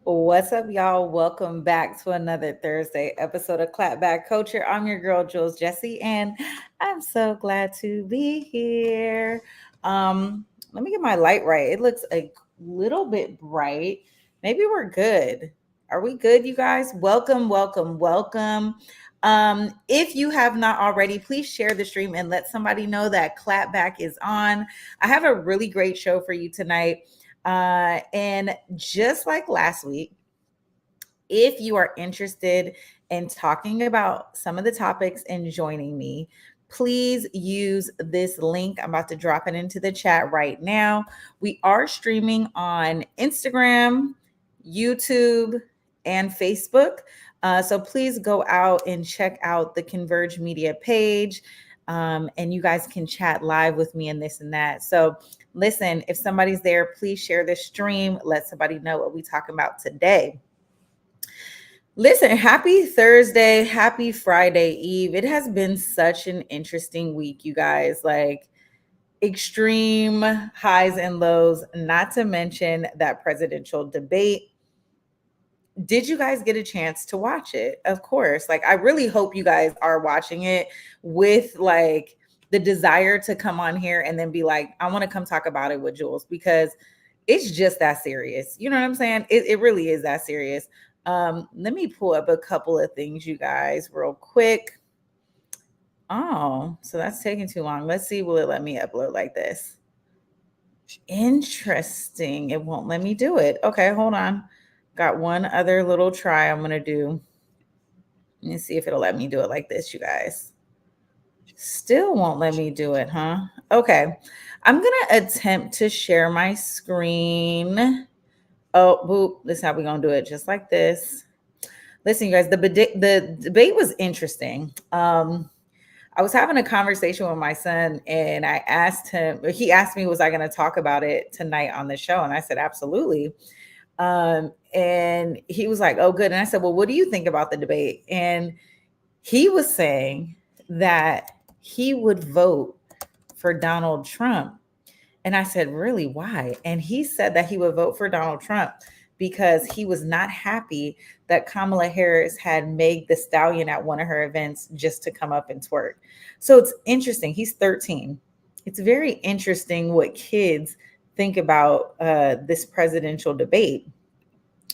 What's up, y'all? Welcome back to another Thursday episode of Clapback Culture. I'm your girl, Jules Jesse, and I'm so glad to be here. Let me get my light right. It looks a little bit bright. Maybe we're good. Are we good, you guys? Welcome, welcome, welcome. If you have not already, please share the stream and let somebody know that Clapback is on. I have a really great show for you tonight. And just like last week, if you are interested in talking about some of the topics and joining me, please use this link. I'm about to drop it into the chat right now. We are streaming on Instagram, YouTube, and Facebook. So please go out and check out the Converge Media page. And you guys can chat live with me and this and that. So listen, if somebody's there, please share the stream. Let somebody know what we're talking about today. Listen, happy Thursday, happy Friday Eve. It has been such an interesting week, you guys. Like extreme highs and lows, not to mention that presidential debate. Did you guys get a chance to watch it? Of course. Like, I really hope you guys are watching it with like the desire to come on here and then be like, I want to come talk about it with Jules because it's just that serious. You know what I'm saying? It really is that serious. Let me pull up a couple of things, you guys, real quick. Oh, so that's taking too long. Let's see, will it let me upload like this? Interesting. It won't let me do it. Okay, hold on. Got one other little try I'm gonna do. Let me see if it'll let me do it like this, you guys. Still won't let me do it, huh? Okay. I'm gonna attempt to share my screen. Oh, boop. This is how we're gonna do it, just like this. Listen, you guys, the debate was interesting. I was having a conversation with my son and I asked him, he asked me, was I going to talk about it tonight on the show? And I said, absolutely. And he was like, oh, good. And I said, well, what do you think about the debate? And he was saying that he would vote for Donald Trump. And I said, really, why? And he said that he would vote for Donald Trump because he was not happy that Kamala Harris had Meg the Stallion at one of her events just to come up and twerk. So it's interesting. He's 13. It's very interesting what kids think about this presidential debate.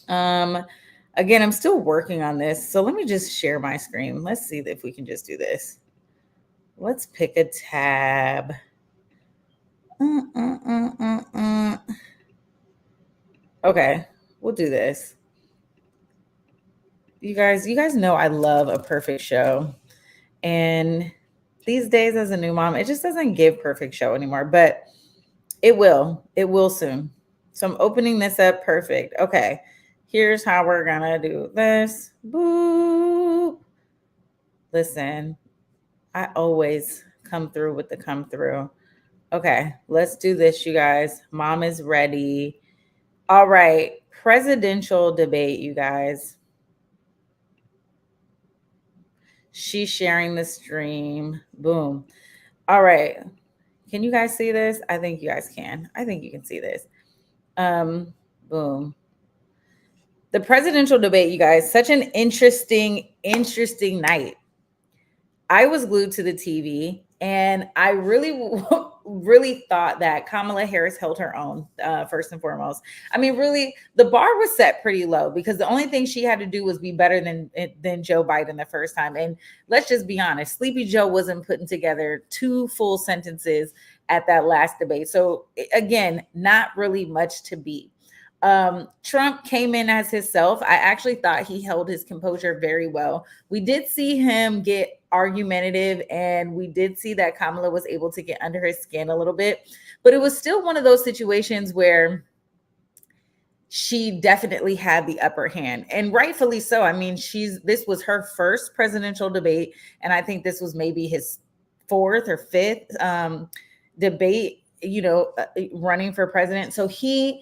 Again, I'm still working on this. So let me just share my screen. Let's see if we can just do this. Let's pick a tab. Okay, we'll do this. You guys know I love a perfect show. And these days as a new mom, it just doesn't give perfect show anymore, but it will. It will soon. So I'm opening this up perfect. Okay. Here's how we're going to do this. Boop. Listen, I always come through with the come through. Okay, let's do this, you guys. Mom is ready. All right, presidential debate, you guys. She's sharing the stream. Boom. All right. Can you guys see this? I think you guys can. I think you can see this. Boom. The presidential debate, you guys, such an interesting night. I was glued to the TV and I really thought that Kamala Harris held her own, first and foremost. I mean, really, the bar was set pretty low because the only thing she had to do was be better than Joe Biden the first time. And let's just be honest, Sleepy Joe wasn't putting together 2 full sentences at that last debate. So again, not really much to beat. Trump came in as himself. I actually thought he held his composure very well. We did see him get argumentative, and we did see that Kamala was able to get under his skin a little bit, but it was still one of those situations where she definitely had the upper hand, and rightfully so. I mean, this was her first presidential debate, and I think this was maybe his 4th or 5th debate, running for president. So she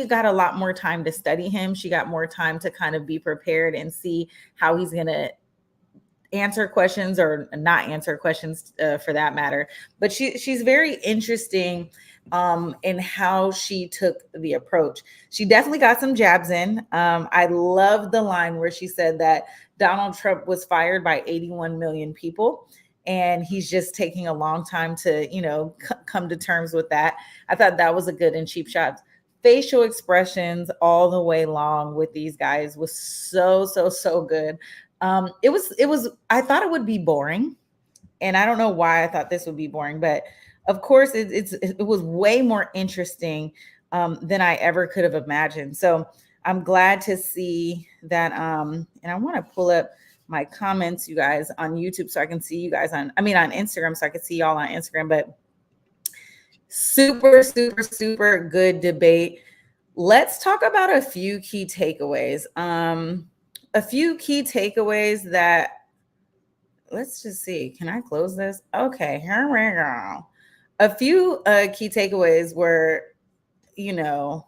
got a lot more time to study him. She got more time to kind of be prepared and see how he's going to answer questions or not answer questions, for that matter. But she's very interesting. and how she took the approach. She definitely got some jabs in. I love the line where she said that Donald Trump was fired by 81 million people. And he's just taking a long time to, come to terms with that. I thought that was a good and cheap shot. Facial expressions all the way long with these guys was so good. It was. I thought it would be boring, and I don't know why I thought this would be boring, but of course it was way more interesting than I ever could have imagined. So I'm glad to see that. And I want to pull up my comments, you guys, on YouTube so I can see you guys on Instagram so I can see y'all on Instagram. But super good debate. Let's talk about a few key takeaways. A few key takeaways that, let's just see. Can I close this? Okay, here we go. A few key takeaways were, you know,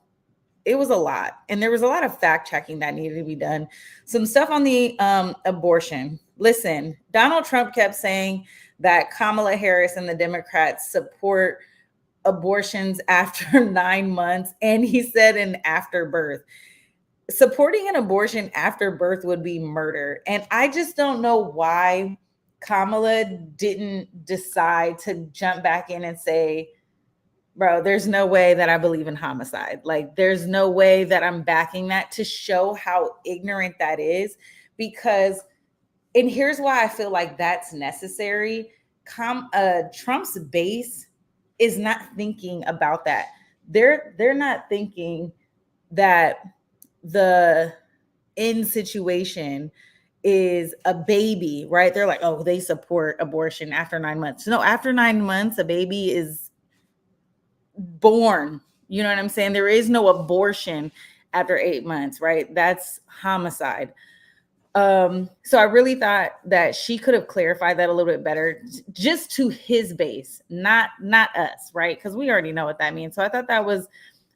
it was a lot, and there was a lot of fact checking that needed to be done. Some stuff on the abortion. Listen, Donald Trump kept saying that Kamala Harris and the Democrats support abortions after 9 months, and he said in afterbirth. Supporting an abortion after birth would be murder. And I just don't know why Kamala didn't decide to jump back in and say, bro, there's no way that I believe in homicide. Like, there's no way that I'm backing that, to show how ignorant that is. Because, and here's why I feel like that's necessary. Trump's base is not thinking about that. They're not thinking that the end situation is a baby, right? They're like, oh, they support abortion after 9 months. No, after 9 months, a baby is born. You know what I'm saying? There is no abortion after 8 months, right? That's homicide. So I really thought that she could have clarified that a little bit better, just to his base, not us, right? Because we already know what that means. So I thought that was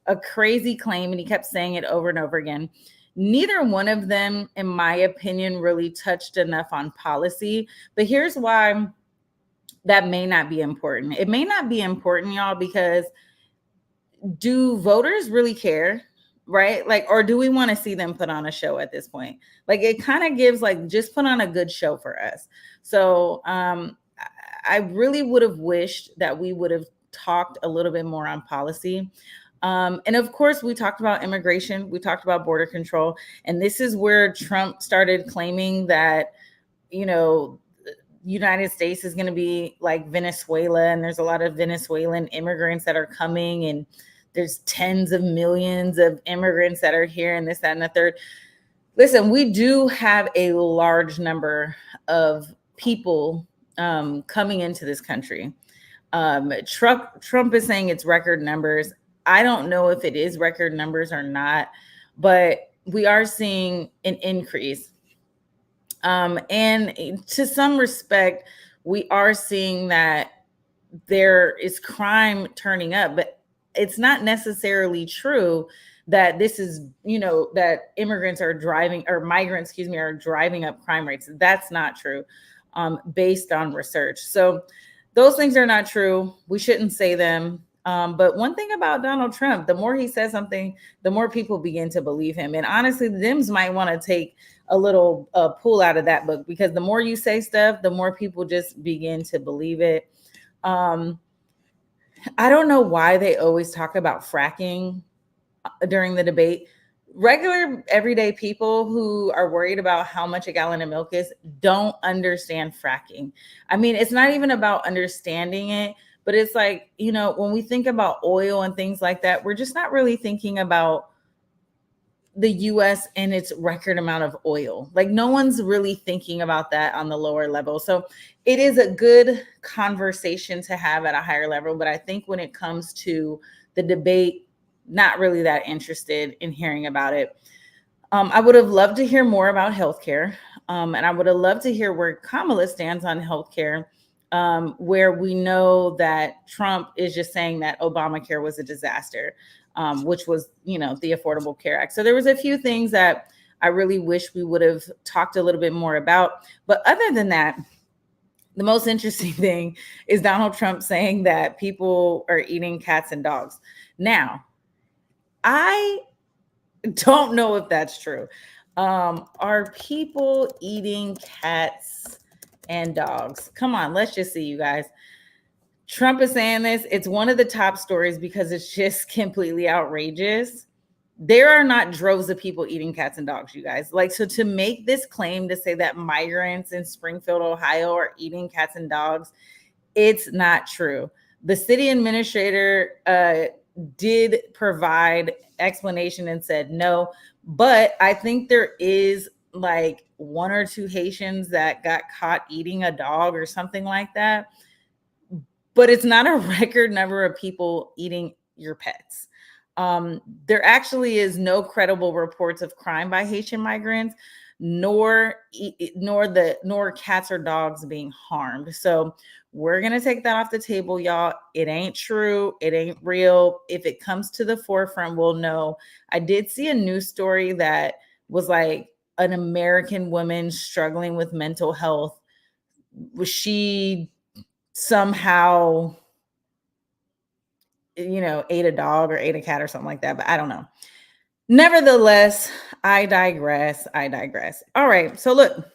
a crazy claim, and he kept saying it over and over again. Neither one of them, in my opinion, really touched enough on policy. But here's why that may not be important. It may not be important, y'all, because do voters really care? Right? Like, or do we want to see them put on a show at this point? Like, it kind of gives like, just put on a good show for us. So I really would have wished that we would have talked a little bit more on policy. And of course, we talked about immigration, we talked about border control. And this is where Trump started claiming that, United States is going to be like Venezuela, and there's a lot of Venezuelan immigrants that are coming, and there's tens of millions of immigrants that are here, and this, that, and the third. Listen, we do have a large number of people coming into this country. Trump is saying it's record numbers. I don't know if it is record numbers or not, but we are seeing an increase. And to some respect, we are seeing that there is crime turning up, but it's not necessarily true that this is, that immigrants are driving, or migrants, are driving up crime rates. That's not true, based on research. So those things are not true. We shouldn't say them. But one thing about Donald Trump, the more he says something, the more people begin to believe him. And honestly, the Dems might want to take a little pull out of that book, because the more you say stuff, the more people just begin to believe it. I don't know why they always talk about fracking during the debate. Regular everyday people who are worried about how much a gallon of milk is don't understand fracking. I mean, it's not even about understanding it, but it's like, when we think about oil and things like that, we're just not really thinking about the US and its record amount of oil. Like, no one's really thinking about that on the lower level. So it is a good conversation to have at a higher level. But I think when it comes to the debate, not really that interested in hearing about it. I would have loved to hear more about healthcare. And I would have loved to hear where Kamala stands on healthcare, where we know that Trump is just saying that Obamacare was a disaster, which was, the Affordable Care Act. So there was a few things that I really wish we would have talked a little bit more about. But other than that, The most interesting thing is Donald Trump saying that people are eating cats and dogs. Now, I don't know if that's true. Are people eating cats and dogs? Come on, let's just see, you guys. Trump is saying this. It's one of the top stories because it's just completely outrageous. There are not droves of people eating cats and dogs, you guys. Like, so to make this claim to say that migrants in Springfield, Ohio are eating cats and dogs, it's not true. The city administrator did provide explanation and said no, but I think there is like one or two Haitians that got caught eating a dog or something like that, but it's not a record number of people eating your pets. There actually is no credible reports of crime by Haitian migrants, nor cats or dogs being harmed. So we're gonna take that off the table, y'all. It ain't true. It ain't real. If it comes to the forefront, we'll know. I did see a news story that was like an American woman struggling with mental health. Was she somehow, ate a dog or ate a cat or something like that, but I don't know. Nevertheless, I digress. All right. So look,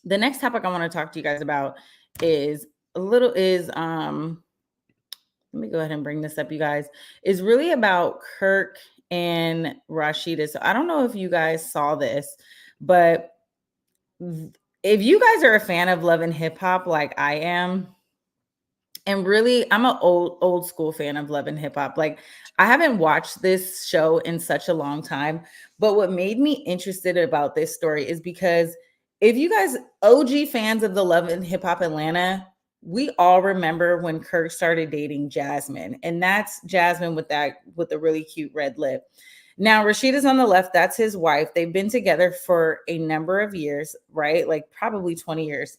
the next topic I want to talk to you guys about is let me go ahead and bring this up, you guys, is really about Kirk and Rashida. So I don't know if you guys saw this, but if you guys are a fan of Love and Hip Hop like I am, and really, I'm an old school fan of Love and Hip Hop. Like, I haven't watched this show in such a long time, but what made me interested about this story is because if you guys OG fans of the Love and Hip Hop Atlanta, we all remember when Kirk started dating Jasmine, and that's Jasmine with the really cute red lip. Now, Rashida's on the left, that's his wife. They've been together for a number of years, right? Like probably 20 years.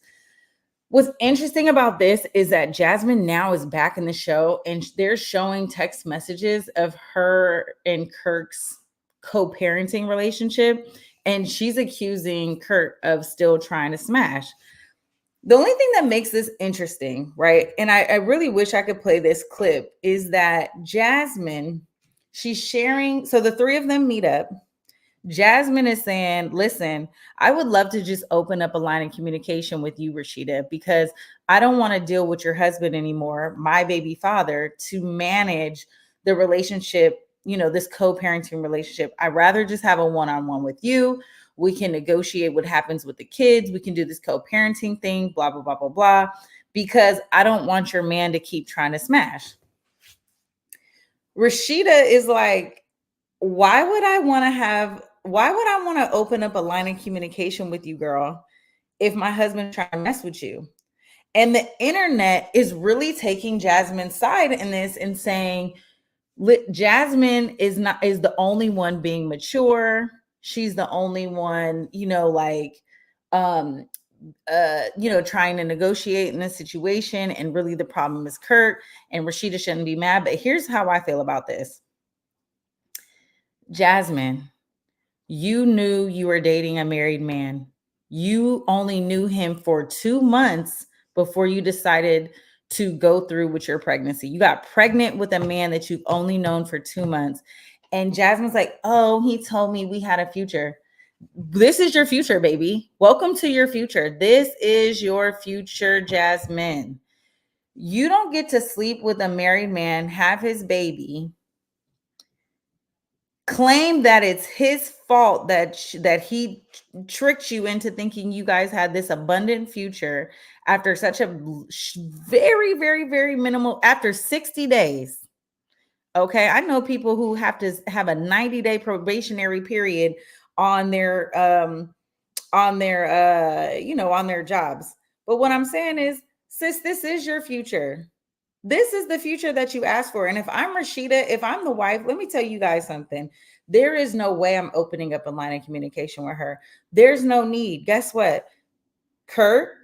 What's interesting about this is that Jasmine now is back in the show and they're showing text messages of her and Kirk's co-parenting relationship. And she's accusing Kirk of still trying to smash. The only thing that makes this interesting, right? And I really wish I could play this clip, is that Jasmine, she's sharing. So the three of them meet up. Jasmine is saying, listen, I would love to just open up a line of communication with you, Rashida, because I don't want to deal with your husband anymore, my baby father, to manage the relationship, this co-parenting relationship. I'd rather just have a one-on-one with you. We can negotiate what happens with the kids. We can do this co-parenting thing, blah, blah, blah, blah, blah, because I don't want your man to keep trying to smash. Rashida is like, why would I want to open up a line of communication with you, girl, if my husband's trying to mess with you? And the internet is really taking Jasmine's side in this and saying, Jasmine is the only one being mature. She's the only one, trying to negotiate in this situation. And really the problem is Kirk, and Rashida shouldn't be mad. But here's how I feel about this. Jasmine, you knew you were dating a married man. You only knew him for 2 months before you decided to go through with your pregnancy. You got pregnant with a man that you've only known for 2 months. And Jasmine's like, oh, he told me we had a future. This is your future, baby. Welcome to your future. This is your future, Jasmine. You don't get to sleep with a married man, have his baby, claim that it's his fault that he tricked you into thinking you guys had this abundant future after such a very, very, very minimal, after 60 days. Okay, I know people who have to have a 90-day probationary period on their on their jobs. But what I'm saying is, sis, this is your future. This is the future that you asked for. And if I'm Rashida, if I'm the wife, let me tell you guys something. There is no way I'm opening up a line of communication with her. There's no need. Guess what? Kurt,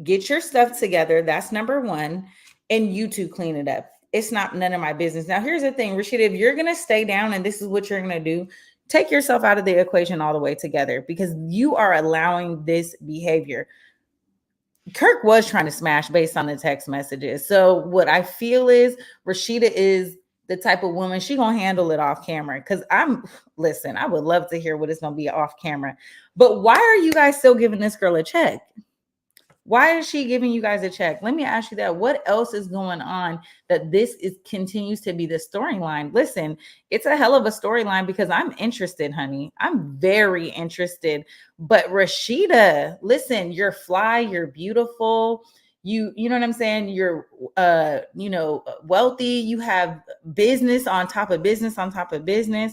get your stuff together. That's number one. And you two clean it up. It's not none of my business. Now, here's the thing, Rashida, if you're going to stay down and this is what you're going to do, take yourself out of the equation all the way together, because you are allowing this behavior. Kirk was trying to smash based on the text messages. So what I feel is Rashida is the type of woman she gonna handle it off camera. Cause I'm listen, I would love to hear what it's gonna be off camera. But why are you guys still giving this girl a check? Why is she giving you guys a check? Let me ask you that. What else is going on that this is continues to be the storyline? Listen, it's a hell of a storyline because I'm interested, honey. I'm very interested. But Rashida, listen, you're fly, you're beautiful. You know what I'm saying? You're wealthy, you have business on top of business on top of business.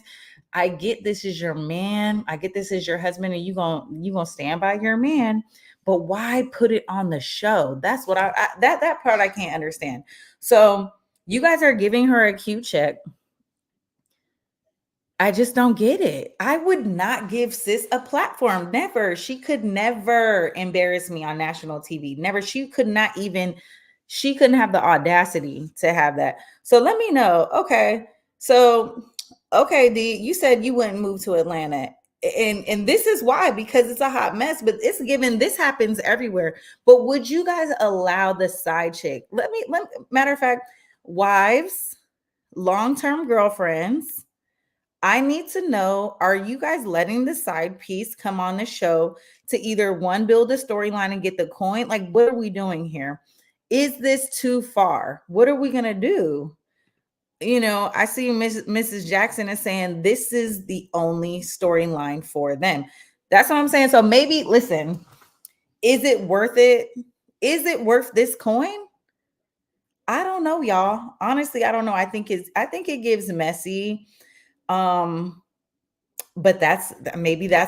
I get this is your man. I get this is your husband, and you gonna stand by your man, but why put it on the show? That's what that part I can't understand. So you guys are giving her a cute check. I just don't get it. I would not give sis a platform. Never. She could never embarrass me on national TV. Never. She couldn't have the audacity to have that. So let me know. Okay. So, okay, D, you said you wouldn't move to Atlanta. And this is why, because it's a hot mess, but it's given this happens everywhere. But would you guys allow the side chick? Matter of fact, wives, long-term girlfriends, I need to know, are you guys letting the side piece come on the show to either one, build a storyline and get the coin? Like, what are we doing here? Is this too far? What are we going to do? I see Mrs. Jackson is saying this is the only storyline for them. That's what I'm saying. So maybe, listen, is it worth it? Is it worth this coin? I don't know, y'all. Honestly, I don't know. I think it gives messy. Um, but that's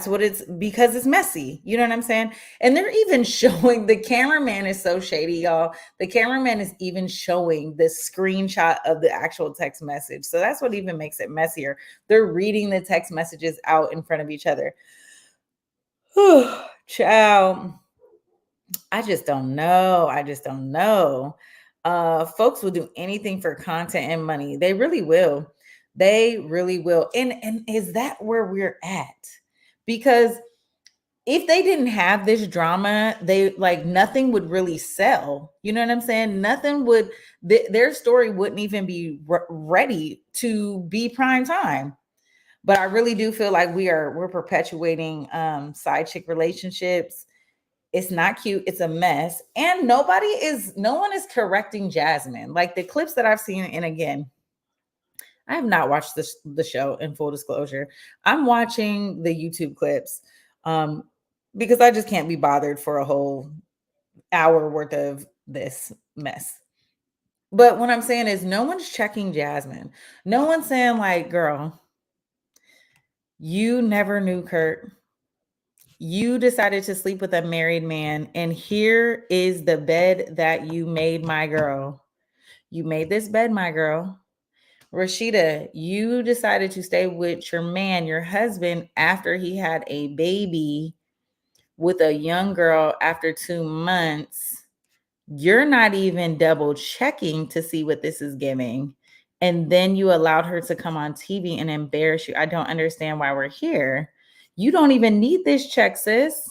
what it's because it's messy. You know what I'm saying? And they're even showing the cameraman is so shady, y'all. The cameraman is even showing the screenshot of the actual text message. So that's what even makes it messier. They're reading the text messages out in front of each other. Ciao. I just don't know. I just don't know. Folks will do anything for content and money. They really will. They really will. And is that where we're at? Because if they didn't have this drama, they like nothing would really sell. You know what I'm saying? Nothing would their story wouldn't even be ready to be prime time. But I really do feel like we're perpetuating side chick relationships. It's not cute. It's a mess. And no one is correcting Jasmine. Like the clips that I've seen, and again, I have not watched the show in full disclosure. I'm watching the YouTube clips um, because I just can't be bothered for a whole hour worth of this mess. But what I'm saying is no one's checking Jasmine. No one's saying like, girl, you never knew Kurt. You decided to sleep with a married man, and here is the bed that you made, my girl. You made this bed, my girl. Rashida, you decided to stay with your man, your husband, after he had a baby with a young girl after 2 months. You're not even double checking to see what this is giving. And then you allowed her to come on TV and embarrass you. I don't understand why we're here. You don't even need this check, sis.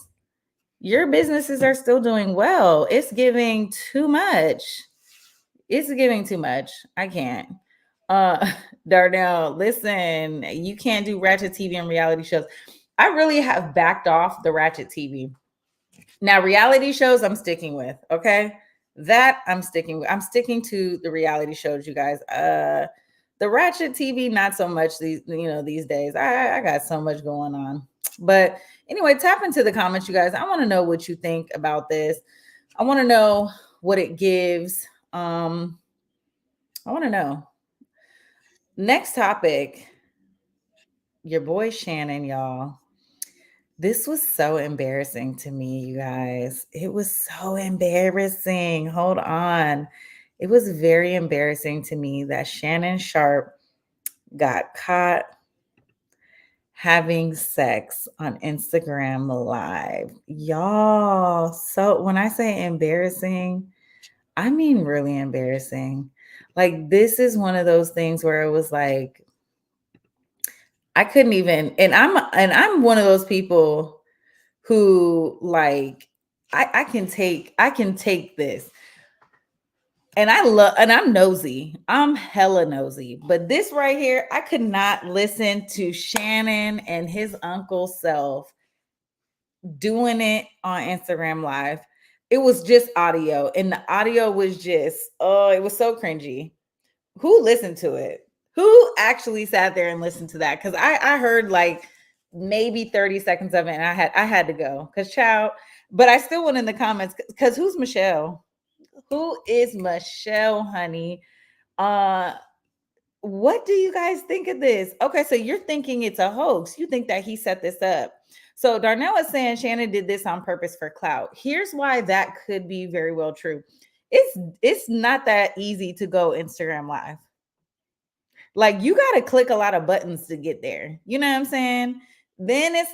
Your businesses are still doing well. It's giving too much. It's giving too much. I can't. Uh Darnell, listen, you can't do ratchet TV and reality shows. I really have backed off the ratchet TV. Now, reality shows I'm sticking with, okay? That I'm sticking with. I'm sticking to the reality shows, you guys. The ratchet TV, not so much these days. I got so much going on. But anyway, tap into the comments, you guys. I want to know what you think about this. I want to know what it gives. I want to know. Next topic, your boy Shannon, y'all. This was so embarrassing to me, you guys. It was so embarrassing. Hold on. It was very embarrassing to me that Shannon Sharp got caught having sex on Instagram Live. Y'all, so when I say embarrassing, I mean really embarrassing. Like this is one of those things where it was like I couldn't even and I'm one of those people who like I can take this. And I'm nosy. I'm hella nosy. But this right here, I could not listen to Shannon and his uncle self doing it on Instagram Live. It was just audio, and the audio was just, oh, it was so cringy. Who listened to it? Who actually sat there and listened to that? Because I heard like maybe 30 seconds of it, and I had to go. Because child, but I still went in the comments, because who's Michelle? Who is Michelle, honey? Uh what do you guys think of this? Okay, so you're thinking it's a hoax. You think that he set this up. So Darnell is saying Shannon did this on purpose for clout. Here's why that could be very well true. It's not that easy to go Instagram live. Like, you got to click a lot of buttons to get there. You know what I'm saying? Then it's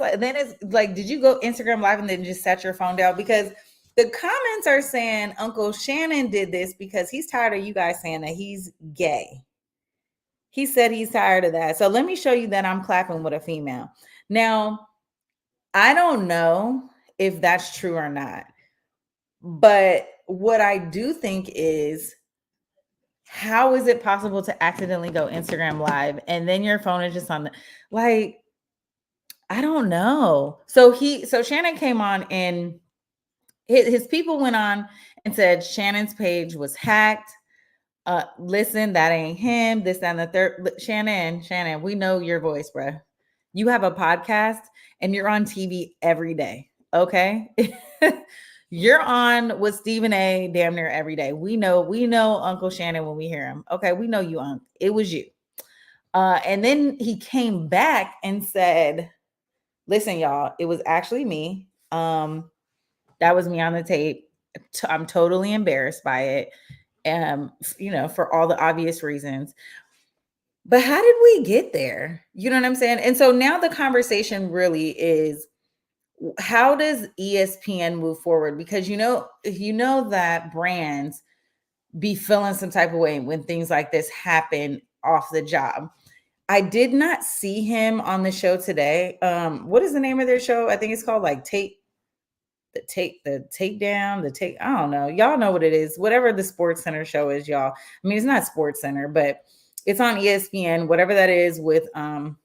like, did you go Instagram live and then just set your phone down? Because the comments are saying Uncle Shannon did this because he's tired of you guys saying that he's gay. He said he's tired of that. So let me show you that I'm clapping with a female. Now, I don't know if that's true or not. But what I do think is, how is it possible to accidentally go Instagram live and then your phone is just on the, like, I don't know. So Shannon came on, and his people went on and said Shannon's page was hacked. Listen, that ain't him. This and the third. Shannon, we know your voice, bruh. You have a podcast and you're on TV every day. Okay. You're on with Stephen A. damn near every day. We know Uncle Shannon when we hear him. Okay, we know you, Unc. It was you. And then he came back and said, listen, y'all, it was actually me. That was me on the tape. I'm totally embarrassed by it. For all the obvious reasons. But how did we get there? You know what I'm saying? And so now the conversation really is, how does ESPN move forward? Because you know that brands be feeling some type of way when things like this happen off the job. I did not see him on the show today. What is the name of their show? I think it's called like takedown, I don't know. Y'all know what it is. Whatever the Sports Center show is, y'all. I mean, it's not Sports Center, but it's on ESPN, whatever that is, with the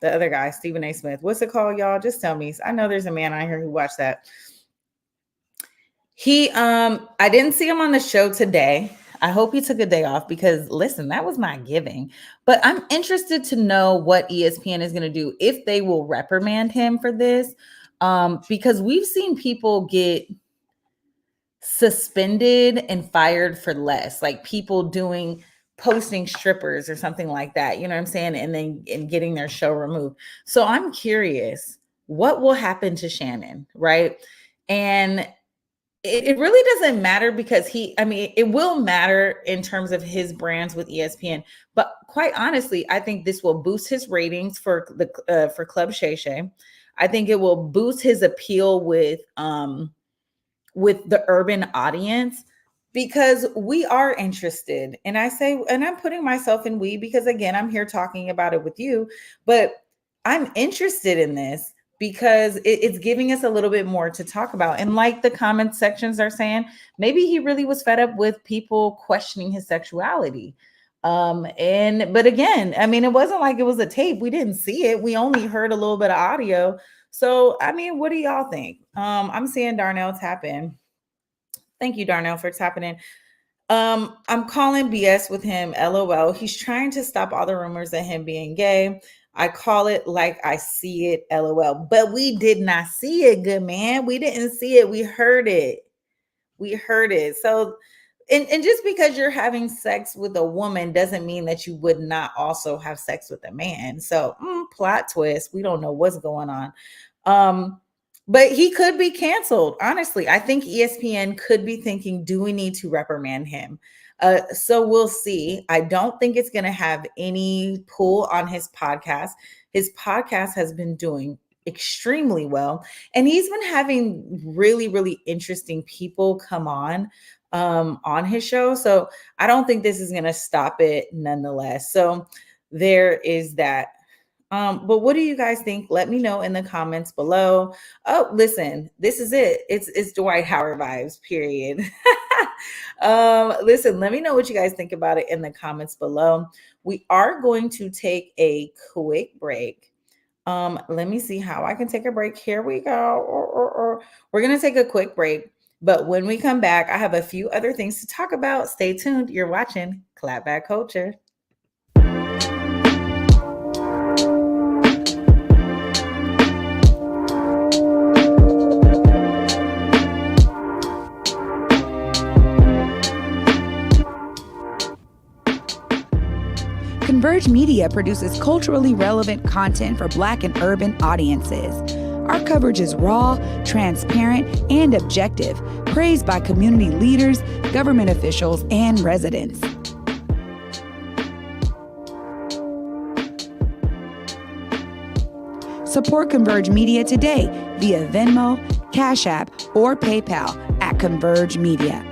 other guy, Stephen A. Smith. What's it called, y'all? Just tell me. I know there's a man out here who watched that. I didn't see him on the show today. I hope he took a day off, because listen, that was not giving. But I'm interested to know what ESPN is going to do, if they will reprimand him for this. Because we've seen people get suspended and fired for less, like people posting strippers or something like that, you know what I'm saying, and getting their show removed. So I'm curious what will happen to Shannon, right? And it really doesn't matter, because it will matter in terms of his brands with ESPN, but quite honestly, I think this will boost his ratings for Club Shay Shay. I think it will boost his appeal with the urban audience, because we are interested. And I'm putting myself in we, because again, I'm here talking about it with you, but I'm interested in this because it's giving us a little bit more to talk about. And like the comment sections are saying, maybe he really was fed up with people questioning his sexuality. But again, it wasn't like it was a tape. We didn't see it. We only heard a little bit of audio. So, what do y'all think? I'm seeing Darnell tap in. Thank you, Darnell, for tapping in. I'm calling BS with him. LOL. He's trying to stop all the rumors of him being gay. I call it like I see it. LOL. But we did not see it, good man. We didn't see it. We heard it. We heard it. So, and just because you're having sex with a woman doesn't mean that you would not also have sex with a man. So, plot twist. We don't know what's going on. But he could be canceled. Honestly, I think ESPN could be thinking, do we need to reprimand him? So we'll see. I don't think it's going to have any pull on his podcast. His podcast has been doing extremely well, and he's been having really, really interesting people come on his show. So I don't think this is going to stop it nonetheless. So there is that. But what do you guys think? Let me know in the comments below. Oh, listen, this is it. It's Dwight Howard vibes, period. Listen, let me know what you guys think about it in the comments below. We are going to take a quick break. Let me see how I can take a break. Here we go. We're gonna take a quick break. But when we come back, I have a few other things to talk about. Stay tuned. You're watching Clapback Culture. Converge Media produces culturally relevant content for Black and urban audiences. Our coverage is raw, transparent, and objective, praised by community leaders, government officials, and residents. Support Converge Media today via Venmo, Cash App, or PayPal at Converge Media.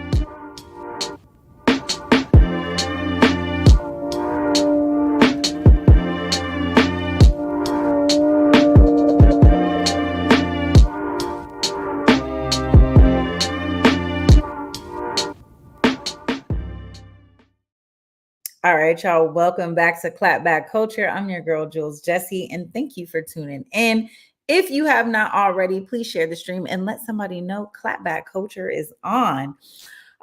All right, y'all. Welcome back to Clapback Culture. I'm your girl, Jules Jessie, and thank you for tuning in. If you have not already, please share the stream and let somebody know Clapback Culture is on.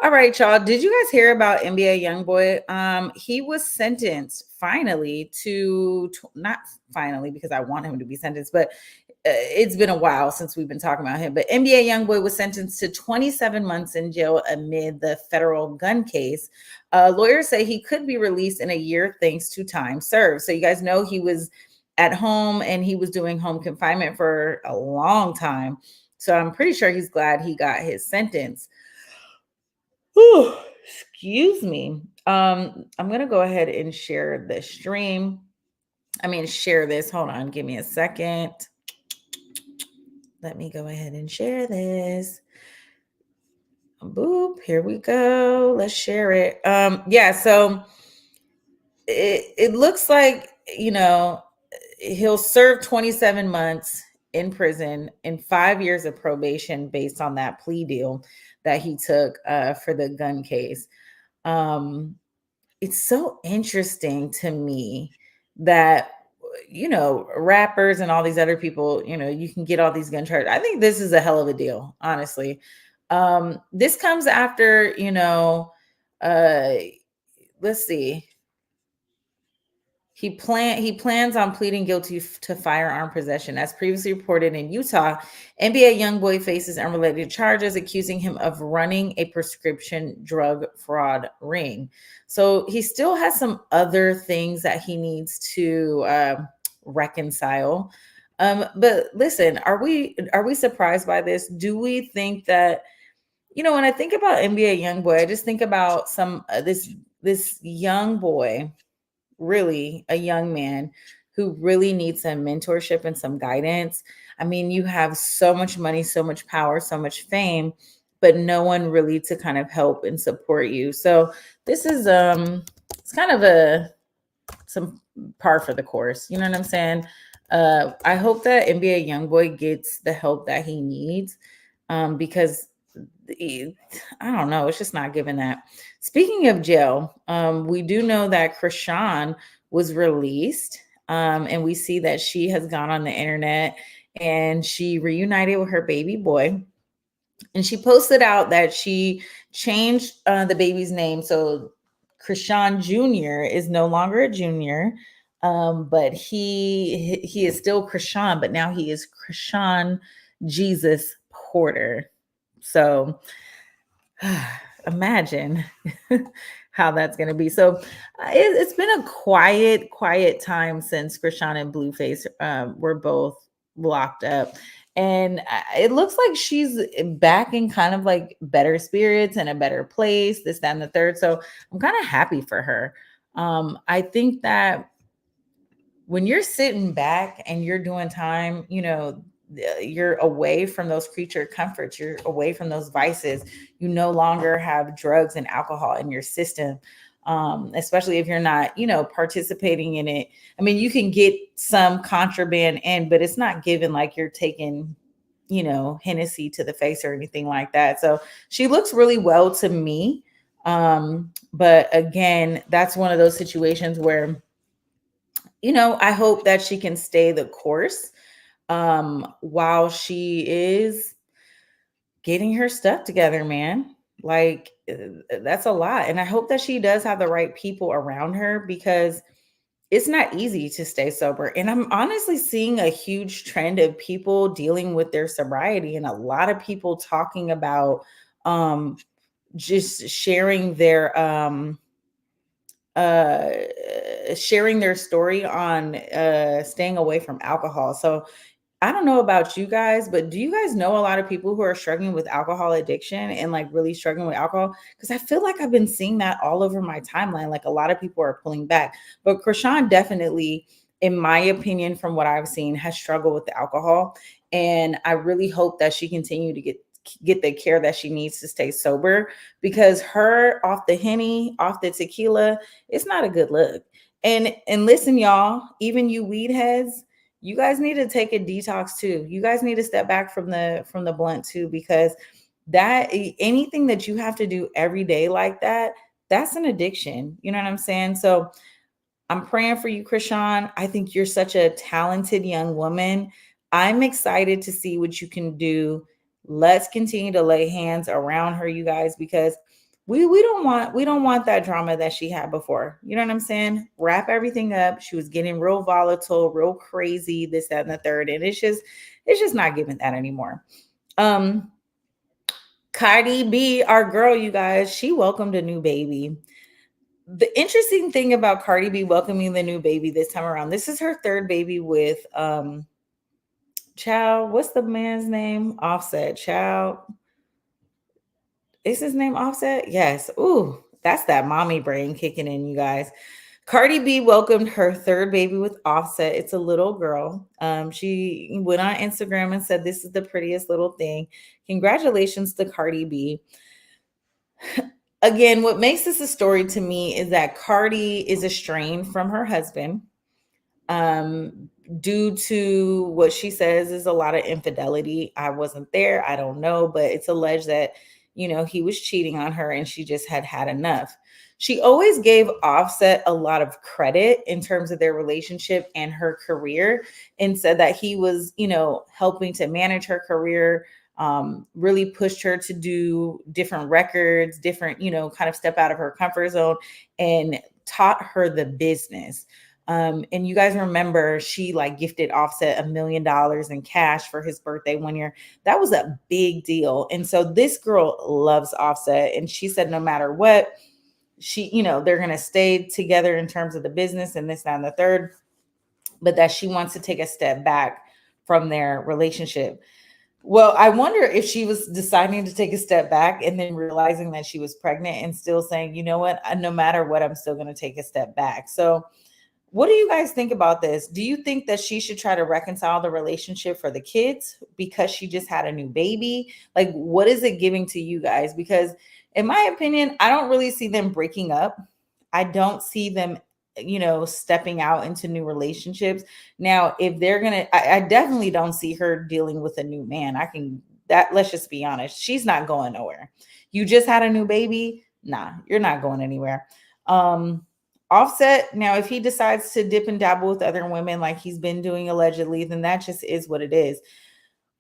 All right, y'all. Did you guys hear about NBA YoungBoy? He was sentenced finally to not finally because I want him to be sentenced, but it's been a while since we've been talking about him. But NBA YoungBoy was sentenced to 27 months in jail amid the federal gun case. Lawyers say he could be released in a year thanks to time served. So you guys know he was at home and he was doing home confinement for a long time. So I'm pretty sure he's glad he got his sentence. Whew, excuse me. I'm gonna go ahead and share the stream. Share this. Hold on, give me a second. Let me go ahead and share this. Boop, here we go. Let's share it. So it looks like, he'll serve 27 months in prison and 5 years of probation based on that plea deal that he took for the gun case. It's so interesting to me that rappers and all these other people, you can get all these gun charges. I think this is a hell of a deal, honestly. This comes after, let's see. He plans on pleading guilty to firearm possession. As previously reported in Utah, NBA YoungBoy faces unrelated charges accusing him of running a prescription drug fraud ring. So he still has some other things that he needs to reconcile. But listen, are we surprised by this? Do we think that, when I think about NBA YoungBoy, I just think about this young boy, really a young man who really needs some mentorship and some guidance. You have so much money, so much power, so much fame, but no one really to kind of help and support you. So this is it's kind of some par for the course. You know what I'm saying? I hope that NBA YoungBoy gets the help that he needs, because I don't know, it's just not given that. Speaking of jail, we do know that Krishan was released, and we see that she has gone on the internet and she reunited with her baby boy. And she posted out that she changed the baby's name. So Krishan Jr. is no longer a junior, but he is still Krishan, but now he is Krishan Jesus Porter. So imagine how that's going to be. So it's been a quiet time since Krishan and Blueface were both locked up. And it looks like she's back in kind of like better spirits and a better place, this, that, and the third. So I'm kind of happy for her. I think that when you're sitting back and you're doing time, you're away from those creature comforts, you're away from those vices, you no longer have drugs and alcohol in your system. especially if you're not, participating in it. I mean, you can get some contraband in, but it's not given like you're taking, Hennessy to the face or anything like that. So she looks really well to me. But again, that's one of those situations where, I hope that she can stay the course while she is getting her stuff together, man. Like, that's a lot. And I hope that she does have the right people around her, because it's not easy to stay sober. And I'm honestly seeing a huge trend of people dealing with their sobriety, and a lot of people talking about um just uh sharing their story on staying away from alcohol. So I don't know about you guys, but do you guys know a lot of people who are struggling with alcohol addiction and like really struggling with alcohol? Because I feel like I've been seeing that all over my timeline. Like, a lot of people are pulling back. But Krishan definitely, in my opinion, from what I've seen, has struggled with the alcohol. And I really hope that she continue to get the care that she needs to stay sober, because her off the Henny, off the tequila, it's not a good look. And listen, y'all, even you weed heads, you guys need to take a detox too. You guys need to step back from the blunt too, because that anything that you have to do every day like that, that's an addiction. You know what I'm saying? So I'm praying for you, Krishan. I think you're such a talented young woman. I'm excited to see what you can do. Let's continue to lay hands around her, you guys, because we don't want that drama that she had before. You know what I'm saying? Wrap everything up. She was getting real volatile, real crazy, this, that, and the third. And it's just not giving that anymore. Um, Cardi B, our girl, you guys, she welcomed a new baby. The interesting thing about Cardi B welcoming the new baby this time around, this is her third baby with Child. What's the man's name? Offset. Child. Is his name Offset? Yes. Ooh, that's that mommy brain kicking in, you guys. Cardi B welcomed her third baby with Offset. It's a little girl. She went on Instagram and said, "This is the prettiest little thing. Congratulations to Cardi B." Again, what makes this a story to me is that Cardi is estranged from her husband, um, due to what she says is a lot of infidelity. I wasn't there. I don't know, but it's alleged that, he was cheating on her and she just had had enough. She always gave Offset a lot of credit in terms of their relationship and her career, and said that he was, helping to manage her career, really pushed her to do different records, different, kind of step out of her comfort zone, and taught her the business. And you guys remember she like gifted Offset $1 million in cash for his birthday one year. That was a big deal. And so this girl loves Offset. And she said, no matter what, they're going to stay together in terms of the business and this, that, and the third, but that she wants to take a step back from their relationship. Well, I wonder if she was deciding to take a step back and then realizing that she was pregnant and still saying, you know what, no matter what, I'm still going to take a step back. So, what do you guys think about this? Do you think that she should try to reconcile the relationship for the kids because she just had a new baby? Like, what is it giving to you guys? Because, in my opinion, I don't really see them breaking up. I don't see them, stepping out into new relationships. Now, if they're going to, I definitely don't see her dealing with a new man. Let's just be honest. She's not going nowhere. You just had a new baby. Nah, you're not going anywhere. Offset, now, if he decides to dip and dabble with other women like he's been doing allegedly, then that just is what it is.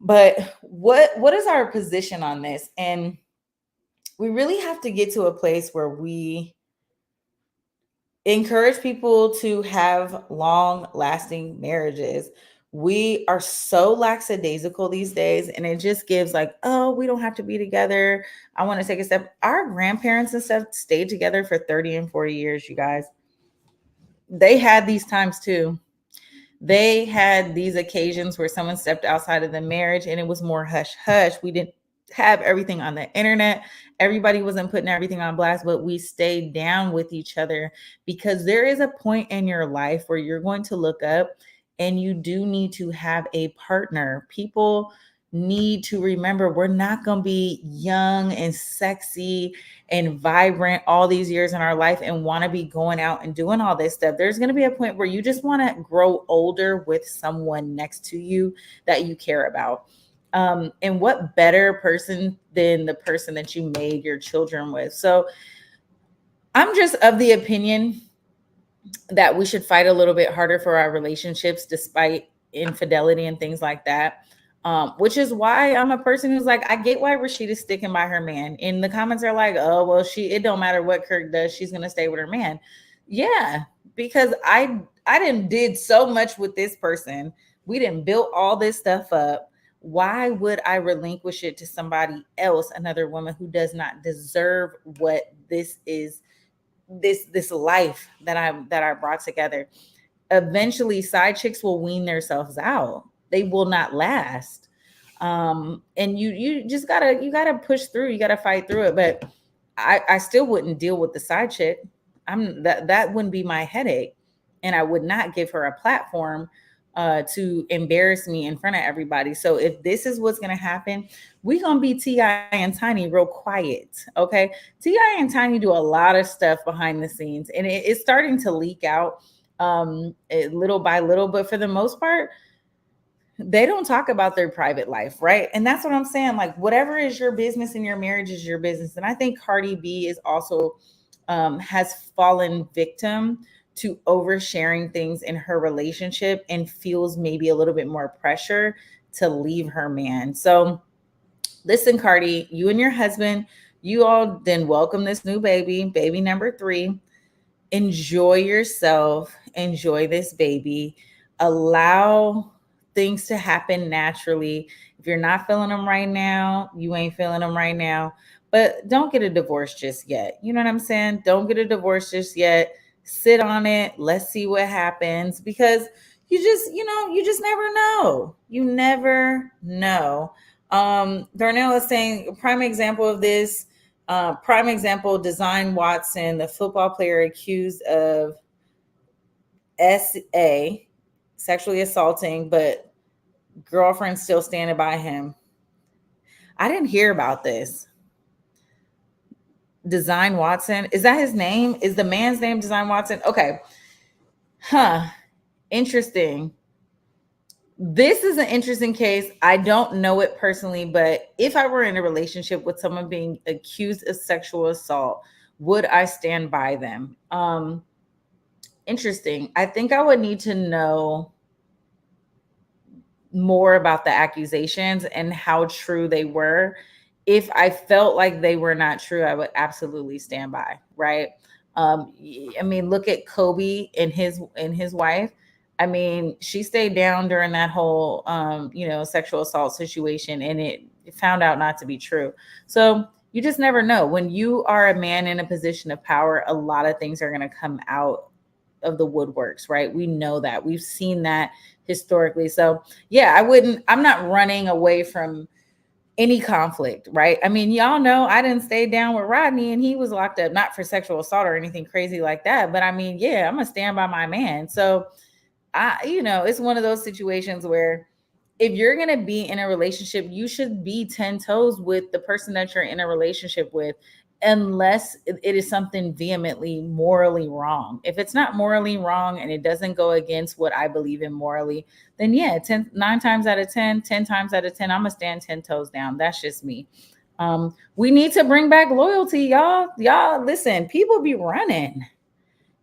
But what is our position on this? And we really have to get to a place where we encourage people to have long lasting marriages. We are so lackadaisical these days, and it just gives like, oh, we don't have to be together. I want to take a step. Our grandparents and stuff stayed together for 30 and 40 years, you guys. They had these times too. They had these occasions where someone stepped outside of the marriage and it was more hush hush. We didn't have everything on the internet. Everybody wasn't putting everything on blast, but we stayed down with each other, because there is a point in your life where you're going to look up and you do need to have a partner. People need to remember we're not going to be young and sexy and vibrant all these years in our life and want to be going out and doing all this stuff. There's going to be a point where you just want to grow older with someone next to you that you care about. And what better person than the person that you made your children with? So I'm just of the opinion that we should fight a little bit harder for our relationships despite infidelity and things like that. Which is why I'm a person who's like, I get why Rashida's sticking by her man. And the comments are like, oh, well, it don't matter what Kirk does, she's gonna stay with her man. Yeah, because I didn't did so much with this person. We didn't build all this stuff up. Why would I relinquish it to somebody else, another woman who does not deserve what this is, this life that I brought together? Eventually side chicks will wean themselves out. They will not last. And you just gotta push through, you gotta fight through it. But I still wouldn't deal with the side chick. That wouldn't be my headache. And I would not give her a platform to embarrass me in front of everybody. So if this is what's gonna happen, we gonna be Ti and Tiny real quiet. Okay. Ti and Tiny do a lot of stuff behind the scenes, and it's starting to leak out little by little, but for the most part they don't talk about their private life, right? And that's what I'm saying. Like, whatever is your business in your marriage is your business. And I think Cardi B is also has fallen victim to oversharing things in her relationship and feels maybe a little bit more pressure to leave her man. So listen, Cardi, you and your husband, you all then welcome this new baby, baby number 3. Enjoy yourself, enjoy this baby, allow things to happen naturally. If you're not feeling them right now, you ain't feeling them right now, but don't get a divorce just yet. You know what I'm saying? Don't get a divorce just yet. Sit on it. Let's see what happens, because you just never know. You never know. Darnell is saying prime example of this. Prime example, Design Watson, the football player accused of SA, sexually assaulting, but girlfriend still standing by him. I didn't hear about this. Design Watson, is that his name? Is the man's name Design Watson? Okay. Huh. Interesting. This is an interesting case. I don't know it personally, but if I were in a relationship with someone being accused of sexual assault, would I stand by them? Interesting. I think I would need to know more about the accusations and how true they were. If I felt like they were not true, I would absolutely stand by, right? I mean, look at Kobe and his wife. I mean, she stayed down during that whole sexual assault situation, and it found out not to be true. So you just never know. When you are a man in a position of power, a lot of things are going to come out of the woodworks, right? We know that. We've seen that historically. So yeah, I'm not running away from any conflict, right? I mean, y'all know I didn't stay down with Rodney and he was locked up, not for sexual assault or anything crazy like that. But I mean, yeah, I'm gonna stand by my man. So it's one of those situations where if you're going to be in a relationship, you should be 10 toes with the person that you're in a relationship with, unless it is something vehemently morally wrong. If it's not morally wrong and it doesn't go against what I believe in morally, then yeah, 9 times out of 10, 10 times out of 10, I'm going to stand 10 toes down. That's just me. We need to bring back loyalty, y'all. Y'all, listen, people be running.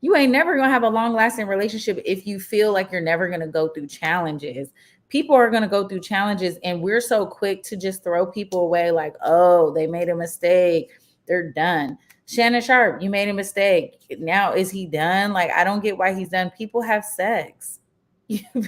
You ain't never going to have a long lasting relationship if you feel like you're never going to go through challenges. People are going to go through challenges, and we're so quick to just throw people away like, oh, they made a mistake, they're done. Shannon Sharp, you made a mistake. Now is he done? Like, I don't get why he's done. People have sex.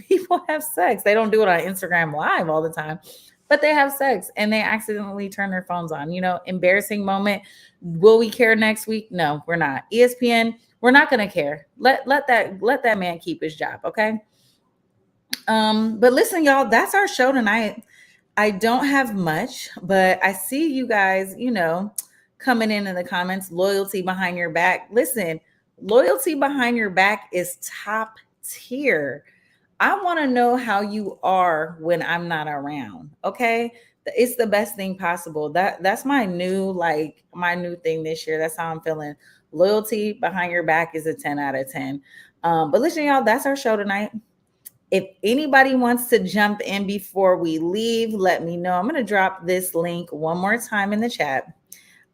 People have sex. They don't do it on Instagram Live all the time, but they have sex and they accidentally turn their phones on. Embarrassing moment. Will we care next week? No, we're not. ESPN, we're not going to care. Let that man keep his job, okay? But listen, y'all, that's our show tonight. I don't have much, but I see you guys, coming in the comments. Loyalty behind your back. Listen, loyalty behind your back is top tier. I want to know how you are when I'm not around. Okay. It's the best thing possible. That's my new, like my new thing this year. That's how I'm feeling. Loyalty behind your back is a 10 out of 10. But listen, y'all, that's our show tonight. If anybody wants to jump in before we leave, let me know. I'm going to drop this link one more time in the chat.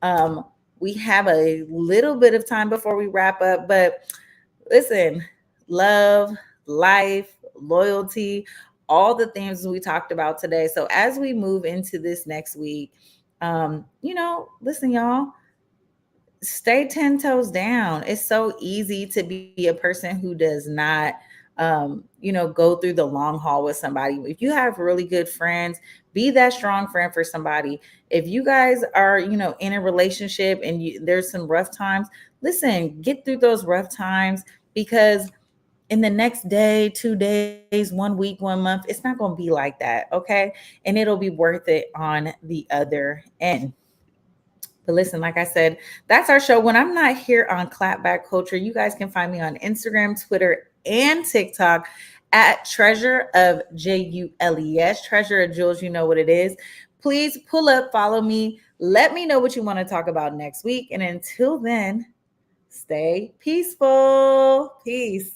Um, we have a little bit of time before we wrap up, but listen, love, life, loyalty, all the things we talked about today. So as we move into this next week, listen, y'all, stay 10 toes down. It's so easy to be a person who does not go through the long haul with somebody. If you have really good friends, be that strong friend for somebody. If you guys are, in a relationship and there's some rough times, listen, get through those rough times, because in the next day, 2 days, 1 week, 1 month, it's not going to be like that. Okay. And it'll be worth it on the other end. But listen, like I said, that's our show. When I'm not here on Clapback Culture, you guys can find me on Instagram, Twitter, and TikTok at Treasure of Jules. Treasure of Jules, you know what it is. Please pull up, follow me. Let me know what you want to talk about next week. And until then, stay peaceful. Peace.